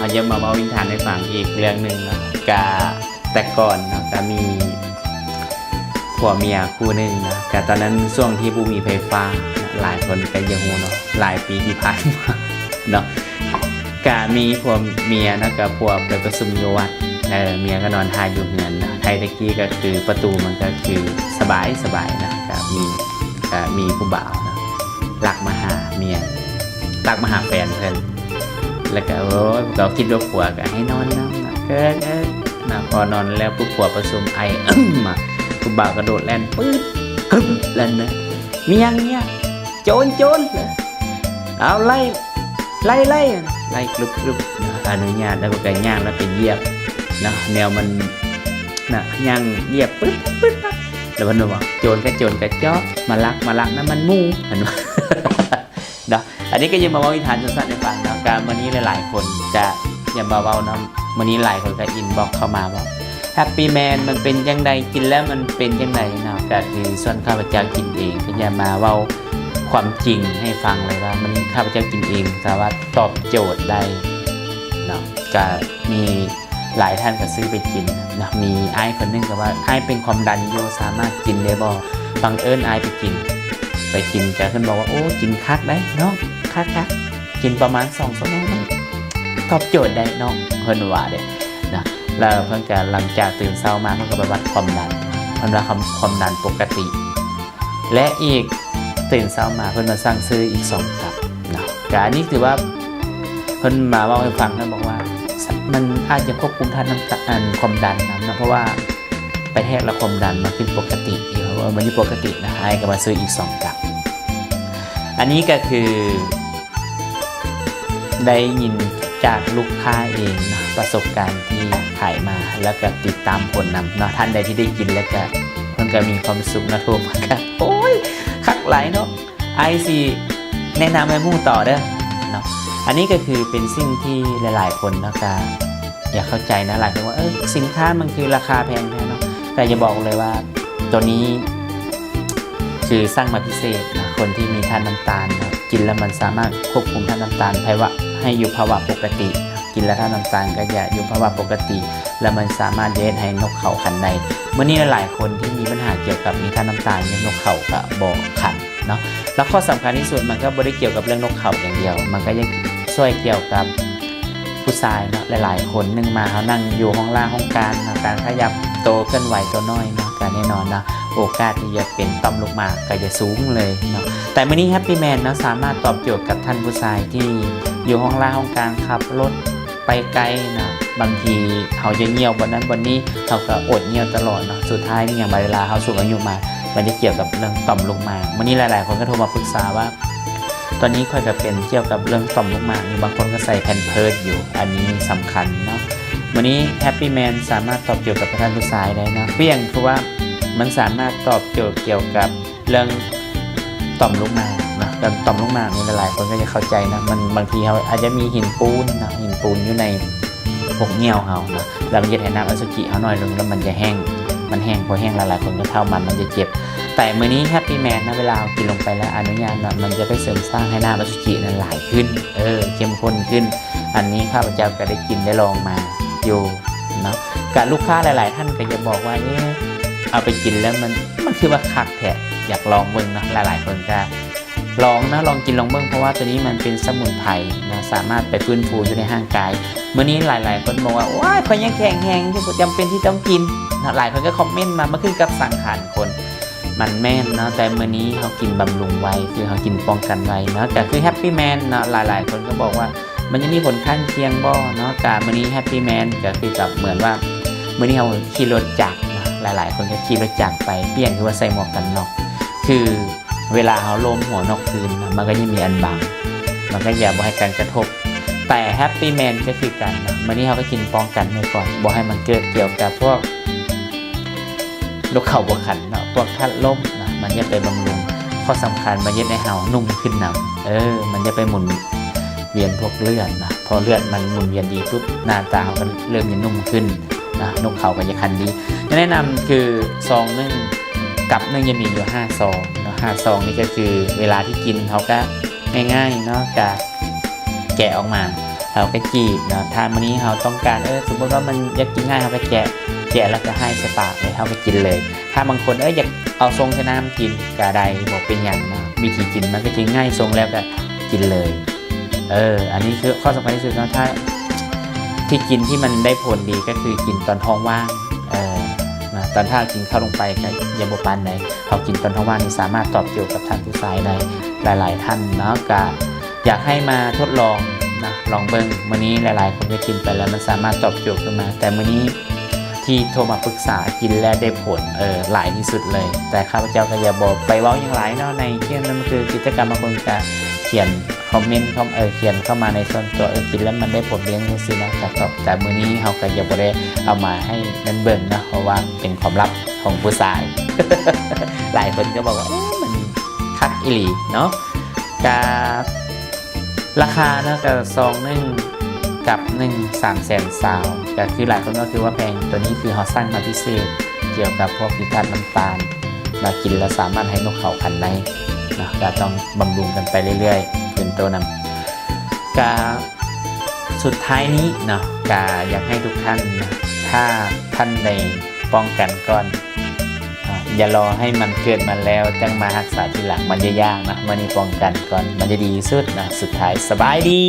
เขาจะมาเล่าวินทานให้ฟังอีกเรื่องหนึ่งเนาะกะแต่ก่อนเนาะก็มีผัวเมียคู่หนึ่งนะแต่ตอนนั้นช่วงที่บูมีไฟฟ้าหลายคนก็ยังหูเนาะหลายปีที่ผ่านมาเนาะกะมีผัวเมียนะกับผัวไปประชุมอยู่วัดเมียก็นอนทายอยู่เหือนนะไทยตะกี้ก็คือประตูมันก็คือสบายนะก็มีผู้บ่าวนะรักมาหาเมียรักมาหาแฟนเพิ่นแล้วก็เราคิดว่าผัวก็ให้นอนนะนะพอนอนแล้วผู้ผัวประชุมไอมาผู้บ่าวกระโดดแล่นปื๊ดกรึ๊บแล่นนะมียังเนี้ยโจรเลยเอาไล่กรึบอนุญาตแล้วก็ย่างแล้วไปเหยียบนะแนวมันนะย่างเหยียบปึ๊ดแล้วมันบอกโจรกระจอกมาลักนะมันมูเห็นไหมเนาะอันนี้ก็ยังมาเว้านิทานสั้นๆในฟังเนาะการวันนี้หลายๆคนจะยังมาเว้านะวันนี้หลายคนก็อินบ็อกเข้ามาว่าแฮปปี้แมนมันเป็นยังไงกินแล้วมันเป็นยังไงเนาะก็คือส่วนข้าพเจ้ากินเองก็จะมาเว้าความจริงให้ฟังเลยว่ามันข้าพเจ้ากินเองสามารถตอบโจทย์ได้เนาะก็มีหลายท่านก็ซื้อไปกินนะมีไอ้คนนึงก็ว่าไอ้เป็นความดันโยสามารถกินได้บ่บังเอิญไอ้ไปกินจะขึ้นบอกว่าโอ้กินคักได้เนาะคักกินประมาณ2 ชั่วโมงตอบโจทย์ได้เนาะเพิ่นว่าเด้นะแล้วเพิ่นก็หลังจากตื่นเช้ามาเพิ่นก็ไปวัดความดันเพิ่นว่าความดันปกติและอีกตื่นเช้ามาเพิ่นมาสั่งซื้ออีก2 กับเนาะก็อันนี้ถือว่าเพิ่นมาเล่าให้ฟังนะบอกว่ามันอาจจะควบคุมท่าน้ำตาลความดันนะเพราะว่าไปแทกแล้วความดันมันขึ้นปกติมันอยู่ปกตินะไอ้ก็มาซื้ออีก2 กับอันนี้ก็คือได้ยินจากลูกค้าเองนะประสบการณ์ที่ขายมาแล้วก็ติดตามผลนำเนาะท่านใดที่ได้กินแล้วก็มันก็มีความสุขนะทุกคนครับโอ้ยคักหลายเนาะไอซีแนะนำให้มู่ต่อเด้อเนาะอันนี้ก็คือเป็นสิ่งที่หลายๆคนนะก็อยากเข้าใจนะหลายคนว่าสินค้ามันคือราคาแพงเนาะแต่จะบอกเลยว่าตัวนี้คือสร้างมาพิเศษนะคนที่มีท่าน้ำตาลนะกินแล้วมันสามารถควบคุมท่าน้ำตาลให้อยู่ภาวะปกติกินแล้วท่าน้ำตาลก็จะอยู่ภาวะปกติแล้วมันสามารถเย็นให้นกเขาขันได้เมื่อนี้หลายคนที่มีปัญหาเกี่ยวกับมีท่าน้ำตาลเนี่ยนกเขาก็บอกขันเนาะแล้วข้อสำคัญที่สุดมันก็ไม่ได้เกี่ยวกับเรื่องนกเขาอย่างเดียวมันก็ยังช่วยเกี่ยวกับผู้ชายเนาะหลายๆคนนึงมาเขานั่งอยู่ห้องล่างห้องการการขยับโตเคลื่อนไหวตัวน้อยเนาะการแน่นอนนะโอกาสที่จะเป็นต่อมลูกหมากก็จะสูงเลยเนาะแต่เมื่อนี้แฮปปี้แมนนะสามารถตอบโจทย์กับท่านผู้ชายที่อยู่ห้องล่างห้องการขับรถไปไกลนะบางทีเขาจะเงี่ยวบนนั้นบนนี้เขาก็อดเงี่ยวตลอดเนาะสุดท้ายเนี่ยเวลาเขาสูงอายุมามันจะเกี่ยวกับเรื่องต่อมลูกหมากเมื่อนี้หลายๆคนก็โทรมาปรึกษาว่าตอนนี้ค่อยจะเป็นเกี่ยวกับเรื่องต่อมลูกหมากบางคนก็ใส่แผ่นเพิร์ดอยู่อันนี้สำคัญเนาะวันนี้แฮปปี้แมนสามารถตอบโจทย์กับท่านผู้ชายได้นะเพียงคือว่ามันสามารถตอบโจทย์เกี่ยวกับเรื่องต่อมลูกหมากนะการต่อมลูกหมากนี่หลายๆคนก็จะเข้าใจนะมันบางทีเขาอาจจะมีหินปูนนะหินปูนอยู่ในพวกเงี้ยวเขานะแล้วมันจะให้น้ำอสุจิเขาหน่อยลงแล้วมันจะแห้งมันแห้งพอแห้งหลายๆคนก็เท่ามันจะเจ็บแต่มื้อนี้แฮปปี้แมนนะเวลาเอากินลงไปแล้วอนุญาตนะมันจะไปเสริมสร้างให้น้ำอสุจินั้นไหลขึ้นเข้มข้นขึ้นอันนี้ข้าพเจ้าก็ได้กินได้ลองมาอยู่เนาะกับลูกค้าหลายๆท่านก็จะบอกว่าเอาไปกินแล้วมันคือว่าคักแท้อยากลองเบิ่งนะหลายๆคนก็ลองกินลองเบิ่งเพราะว่าตัวนี้มันเป็นสมุนไพรนะสามารถไปฟื้นฟูอยู่ในร่างกายเมื่อนี้หลายๆคนบอกว่าว้ายพอยังแข็งแรงที่จำเป็นที่ต้องกินนะหลายคนก็คอมเมนต์มาเมื่อคืนกับสังขารคนมันแม่นเนาะแต่เมื่อนี้เขากินบำรุงไว้คือเขากินป้องกันไว้เนาะแต่คือแฮปปี้แมนเนาะหลายๆคนก็บอกว่ามันยังมีผลข้างเคียงบ่เนาะแต่เมื่อนี้แฮปปี้แมนก็คือกับเหมือนว่าเมื่อนี้เขาขี่รถจักรหลายๆคนก็ขี่รถจักรไปเปลี่ยนคือว่าใส่หมวกกันน็อกคือเวลาเขาล้มหัวนอกพื้นมันก็ยังมีอันบังมันก็อย่าบ่ให้การกระทบแต่แฮปปี้แมนก็คือกันนะเมื่อนี้เขาก็กินป้องกันไว้ก่อนบ่ให้มันเกิดเกี่ยวกับพวกลูกเข่าบวขันเนาะพวกทัดล้มนะมันจะไปบำรุงข้อสำคัญมันจะให้เห่านุ่มขึ้นนำมันจะไปหมุนเวียนพวกเลือดนะพอเลือดมันหมุนเวียนดีปุ๊บหน้าตาเขาก็เริ่มจะนุ่มขึ้นนะนกเขาก็จะคันดีแนะนำคือซองนึงกับนึงจะมีอยู่5 ซองเนาะ5 ซองนี่ก็คือเวลาที่กินเขาก็ง่ายๆเนาะแกะออกมา เขาก็จีบเนาะถ้ามื้อนี้เขาต้องการสมมติว่ามันอยากกินง่ายเขาก็แกะแล้วก็ให้ใส่ปากเลยเขาก็กินเลยถ้าบางคนอยากเอาทรงใส่น้ำกินก็ได้บอกเป็นอย่างเนาะวิธีกินมันก็จะง่ายทรงแล้วก็กินเลยอันนี้คือข้อสำคัญที่สุดเนาะถ้าที่กินที่มันได้ผลดีก็คือกินตอนท้องว่างตอนถ้ากินเข้าลงไปก็ยาบปานใดเขากินตอนท้องว่างนี่สามารถตอบโจทย์กับท่านผู้ชายได้หลายๆท่านเนาะก็อยากให้มาทดลองนะลองเบิ้งมื้อนี้หลายๆคนก็กินไปแล้วมันสามารถตอบโจทย์ขึ้นมาแต่มื้อนี้ที่โทรมาปรึกษากินแล้วได้ผลหลายที่สุดเลยแต่ข้าพเจ้าก็อย่าบอกไปเว้าอย่างไรเนาะในที่นั้นมันคือกิจกรรมบางคนก็เขียนคอมเมนต์เขียนเข้ามาในส่วนตัวกินแล้วมันได้ผลเลี้ยงจังซี่นะแต่มื้อนี้เฮาก็อย่าบ่ได้เอามาให้นั่นเบิ่งนะเพราะว่าเป็นความลับของผู้ชาย หลายคนก็บอกว่ามันคักอีหลีเนาะกับราคาเนาะก็ซองนึงกับ1,300,000 ก็คือหลายคนก็คือว่าแพงตัวนี้คือเขาสร้างมาพิเศษเกี่ยวกับพวกพิการน้ำตาลมากินแล้วสามารถให้นกเขาขันได้นะก็ต้องบำรุงกันไปเรื่อยๆเป็นตัวนำก็สุดท้ายนี้เนาะก็อยากให้ทุกท่านนะถ้าท่านในป้องกันก่อนอย่ารอให้มันเกิดมาแล้วจังมารักษาทีหลังมันจะยากนะมันนี่ป้องกันก่อนมันจะดีสุดนะสุดท้ายสบายดี